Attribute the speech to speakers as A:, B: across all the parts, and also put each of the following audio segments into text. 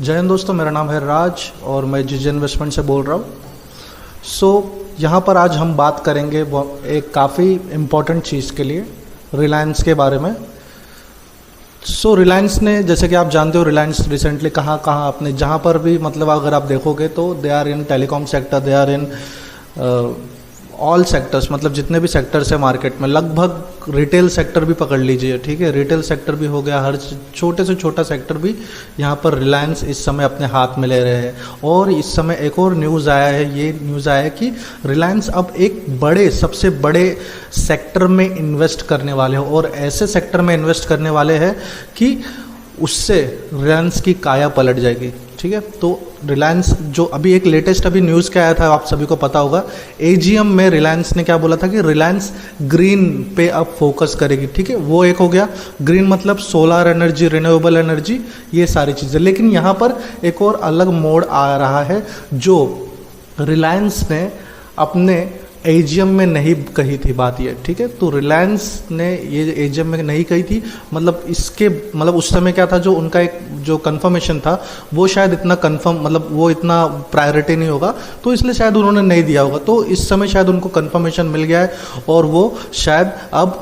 A: जय हिंद दोस्तों, मेरा नाम है राज और मैं जीजे इन्वेस्टमेंट से बोल रहा हूँ। यहाँ पर आज हम बात करेंगे एक काफ़ी इम्पॉर्टेंट चीज़ के लिए, रिलायंस के बारे में। रिलायंस ने, जैसे कि आप जानते हो, रिलायंस रिसेंटली कहाँ अपने जहाँ पर भी मतलब अगर आप देखोगे तो they are in telecom sector, they are in all sectors, मतलब जितने भी सेक्टर्स है मार्केट में, लगभग रिटेल सेक्टर भी पकड़ लीजिए, ठीक है, रिटेल सेक्टर भी हो गया, हर छोटे से छोटा सेक्टर भी यहाँ पर रिलायंस इस समय अपने हाथ में ले रहे हैं। और इस समय एक और न्यूज़ आया है, ये न्यूज़ आया है कि रिलायंस अब एक सबसे बड़े सेक्टर में इन्वेस्ट करने वाले हो, और ऐसे सेक्टर में इन्वेस्ट करने वाले हैं कि उससे रिलायंस की काया पलट जाएगी, ठीक है। तो रिलायंस जो अभी एक लेटेस्ट न्यूज़ क्या आया था, आप सभी को पता होगा, एजीएम में रिलायंस ने क्या बोला था कि रिलायंस ग्रीन पे अब फोकस करेगी, ठीक है। वो एक हो गया, ग्रीन मतलब सोलर एनर्जी, रिन्यूएबल एनर्जी, ये सारी चीज़ें। लेकिन यहाँ पर एक और अलग मोड़ आ रहा है जो रिलायंस ने अपने एजीएम में नहीं कही थी बात ये, ठीक है। तो रिलायंस ने ये एजीएम में नहीं कही थी, मतलब इसके मतलब उस समय क्या था, जो उनका एक जो कंफर्मेशन था वो शायद इतना कंफर्म, मतलब वो इतना प्रायोरिटी नहीं होगा, तो इसलिए शायद उन्होंने नहीं दिया होगा। तो इस समय शायद उनको कंफर्मेशन मिल गया है और वो शायद अब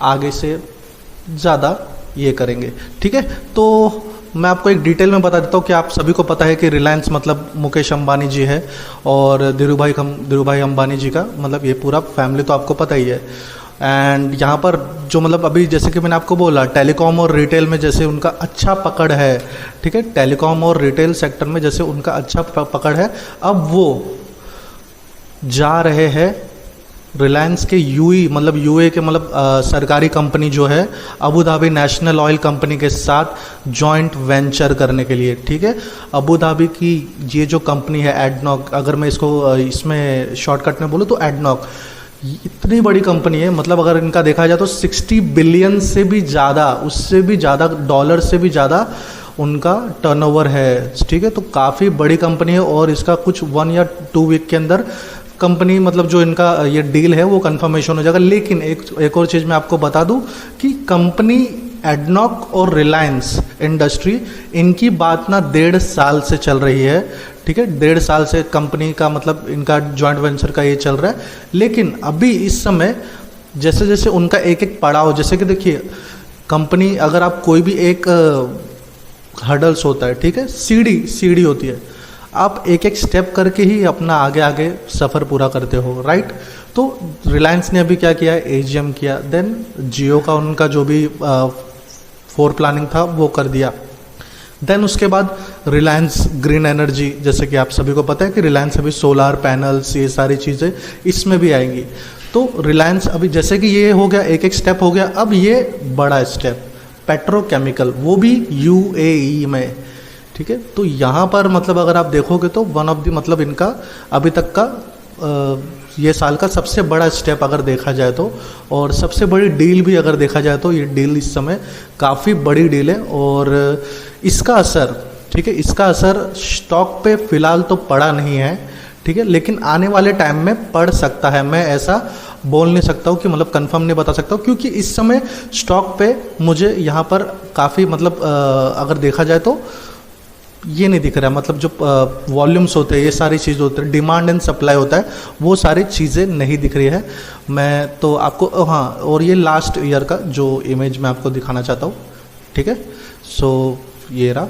A: आगे से ज़्यादा ये करेंगे, ठीक है। तो मैं आपको एक डिटेल में बता देता हूँ कि आप सभी को पता है कि रिलायंस मतलब मुकेश अंबानी जी है और धीरूभाई अंबानी जी का, मतलब ये पूरा फैमिली तो आपको पता ही है। एंड यहाँ पर जो मतलब अभी जैसे कि मैंने आपको बोला, टेलीकॉम और रिटेल में जैसे उनका अच्छा पकड़ है, ठीक है, टेलीकॉम और रिटेल सेक्टर में जैसे उनका अच्छा पकड़ है, अब वो जा रहे हैं रिलायंस के यूए के मतलब सरकारी कंपनी जो है Abu Dhabi national oil company के साथ जॉइंट वेंचर करने के लिए, ठीक है। अबू धाबी की ये जो कंपनी है एडनॉक, अगर मैं इसको इसमें शॉर्टकट में बोलूँ तो एडनॉक, इतनी बड़ी कंपनी है, मतलब अगर इनका देखा जाए तो 60 बिलियन से भी ज़्यादा, उससे भी ज़्यादा डॉलर से भी ज़्यादा उनका टर्नओवर है, ठीक है। तो काफ़ी बड़ी कंपनी है और इसका कुछ 1 या 2 वीक के अंदर कंपनी मतलब जो इनका ये डील है वो कंफर्मेशन हो जाएगा। लेकिन एक और चीज़ मैं आपको बता दूं कि कंपनी एडनॉक और रिलायंस इंडस्ट्री, इनकी बात ना 1.5 साल से चल रही है, ठीक है, 1.5 साल से कंपनी का मतलब इनका जॉइंट वेंचर का ये चल रहा है। लेकिन अभी इस समय जैसे जैसे उनका एक एक पड़ाव, जैसे कि देखिए कंपनी, अगर आप कोई भी एक हर्डल्स होता है, ठीक है, सीढ़ी होती है, आप एक एक स्टेप करके ही अपना आगे सफ़र पूरा करते हो, राइट। तो रिलायंस ने अभी क्या किया, एजीएम किया, देन जियो का उनका जो भी फोर प्लानिंग था वो कर दिया। देन उसके बाद रिलायंस ग्रीन एनर्जी, जैसे कि आप सभी को पता है कि रिलायंस अभी सोलार पैनल्स, ये सारी चीज़ें इसमें भी आएंगी। तो रिलायंस अभी जैसे कि ये हो गया, एक एक स्टेप हो गया, अब ये बड़ा स्टेप पेट्रोकेमिकल, वो भी यूएई में, ठीक है। तो यहाँ पर मतलब अगर आप देखोगे तो वन ऑफ द मतलब इनका अभी तक का ये साल का सबसे बड़ा स्टेप अगर देखा जाए तो, और सबसे बड़ी डील भी अगर देखा जाए तो, ये डील इस समय काफ़ी बड़ी डील है। और इसका असर, ठीक है, इसका असर स्टॉक पे फिलहाल तो पड़ा नहीं है, ठीक है, लेकिन आने वाले टाइम में पड़ सकता है। मैं ऐसा बोल नहीं सकता हूँ कि मतलब कंफर्म नहीं बता सकता हूँ, क्योंकि इस समय स्टॉक पे मुझे यहाँ पर काफ़ी मतलब अगर देखा जाए तो ये नहीं दिख रहा है, मतलब जो वॉल्यूम्स होते हैं, ये सारी चीज़ होती है, डिमांड एंड सप्लाई होता है, वो सारी चीज़ें नहीं दिख रही है। मैं तो आपको हाँ, और ये लास्ट ईयर का जो इमेज मैं आपको दिखाना चाहता हूँ, ठीक है। ये रहा।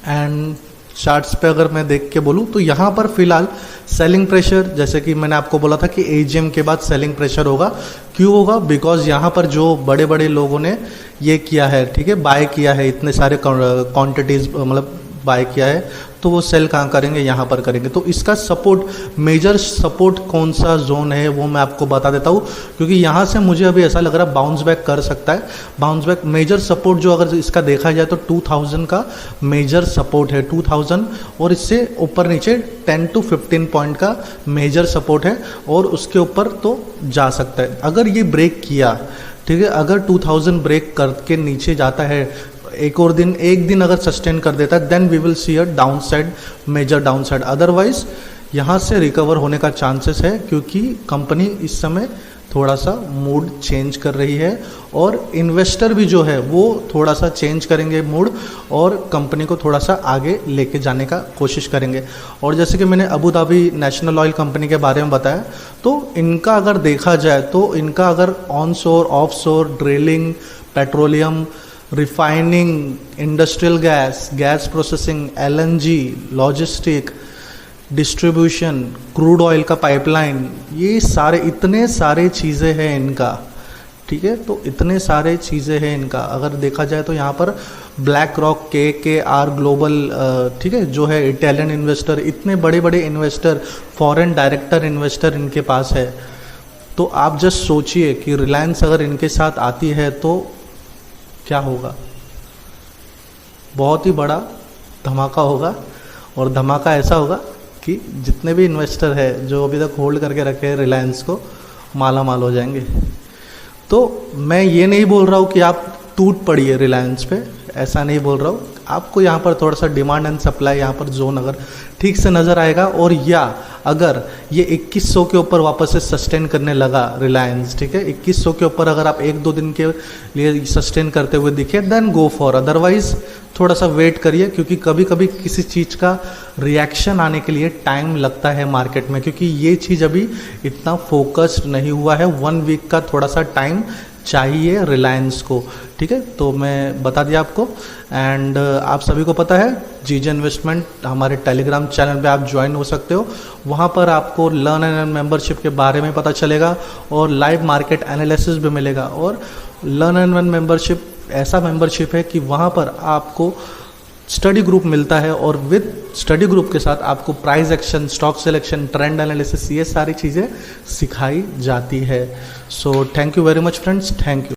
A: एंड चार्ट्स पे अगर मैं देख के बोलूँ तो यहाँ पर फिलहाल सेलिंग प्रेशर, जैसे कि मैंने आपको बोला था कि एजीएम के बाद सेलिंग प्रेशर होगा। क्यों होगा? बिकॉज यहाँ पर जो बड़े बड़े लोगों ने ये किया है, ठीक है, बाय किया है, इतने सारे क्वांटिटीज़ मतलब बाय किया है, तो वो सेल कहाँ करेंगे, यहाँ पर करेंगे। तो इसका सपोर्ट, मेजर सपोर्ट कौन सा जोन है वो मैं आपको बता देता हूँ, क्योंकि यहाँ से मुझे अभी ऐसा लग रहा है बाउंस बैक कर सकता है। बाउंस बैक मेजर सपोर्ट जो अगर इसका देखा जाए तो 2000 का मेजर सपोर्ट है, 2000, और इससे ऊपर नीचे 10 to 15 पॉइंट का मेजर सपोर्ट है, और उसके ऊपर तो जा सकता है। अगर ये ब्रेक किया, ठीक है, अगर 2000 ब्रेक करके नीचे जाता है, एक दिन अगर सस्टेन कर देता है, then we will see a downside, major downside. Otherwise यहाँ से रिकवर होने का चांसेस है, क्योंकि कंपनी इस समय थोड़ा सा मूड चेंज कर रही है, और इन्वेस्टर भी जो है वो थोड़ा सा चेंज करेंगे मूड, और कंपनी को थोड़ा सा आगे लेके जाने का कोशिश करेंगे। और जैसे कि मैंने Abu Dhabi national oil company के बारे में बताया, तो इनका अगर देखा जाए तो इनका अगर ऑन शोर, ऑफ शोर, drilling, petroleum, refining, industrial gas, gas processing, LNG, logistic, distribution, crude oil का पाइपलाइन, ये सारे इतने सारे चीज़ें हैं इनका, ठीक है। तो इतने सारे चीज़ें हैं इनका, अगर देखा जाए तो यहाँ पर ब्लैक रॉक, KKR ग्लोबल, ठीक है, जो है इटालियन इन्वेस्टर, इतने बड़े बड़े इन्वेस्टर, फॉरेन डायरेक्टर इन्वेस्टर इनके पास है। तो आप जस्ट सोचिए कि रिलायंस अगर इनके साथ आती है तो क्या होगा, बहुत ही बड़ा धमाका होगा। और धमाका ऐसा होगा कि जितने भी इन्वेस्टर है जो अभी तक होल्ड करके रखे हैं रिलायंस को, माला माल हो जाएंगे। तो मैं ये नहीं बोल रहा हूँ कि आप टूट पड़िए रिलायंस पे, ऐसा नहीं बोल रहा हूँ। आपको यहाँ पर थोड़ा सा डिमांड एंड सप्लाई यहाँ पर जोन अगर ठीक से नज़र आएगा, और या अगर ये 2100 के ऊपर वापस से सस्टेन करने लगा रिलायंस, ठीक है, 2100 के ऊपर अगर आप 1-2 दिन के लिए सस्टेन करते हुए दिखे, देन गो फॉर, अदरवाइज थोड़ा सा वेट करिए, क्योंकि कभी कभी किसी चीज़ का रिएक्शन आने के लिए टाइम लगता है मार्केट में, क्योंकि ये चीज़ अभी इतना फोकस्ड नहीं हुआ है। 1 वीक का थोड़ा सा टाइम चाहिए रिलायंस को, ठीक है। तो मैं बता दिया आपको। एंड आप सभी को पता है जीजे इन्वेस्टमेंट हमारे टेलीग्राम चैनल पे आप ज्वाइन हो सकते हो, वहाँ पर आपको लर्न एंड अर्न मेंबरशिप के बारे में पता चलेगा, और लाइव मार्केट एनालिसिस भी मिलेगा। और लर्न एंड अर्न मेंबरशिप ऐसा मेंबरशिप है कि वहाँ पर आपको स्टडी ग्रुप मिलता है, और विद स्टडी ग्रुप के साथ आपको price action, stock selection, trend analysis, ये सारी चीज़ें सिखाई जाती है। So thank you very much friends, thank you.